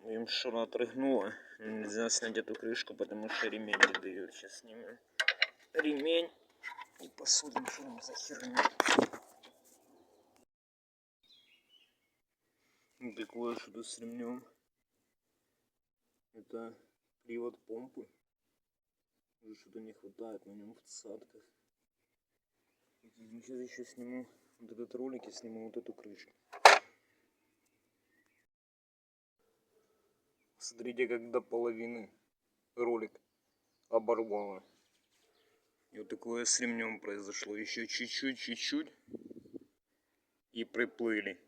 Им что-то отрыгнуло. Нельзя снять эту крышку, потому что ремень не дают. Сейчас снимем ремень и посмотрим, что там за херня. Такое что-то с ремнем. Это привод помпы. Уже что-то не хватает на нем в цатках. Сейчас еще сниму вот этот ролик и сниму вот эту крышку. Смотрите, как до половины ролик оборвало. И вот такое с ремнем произошло. Еще чуть-чуть и приплыли.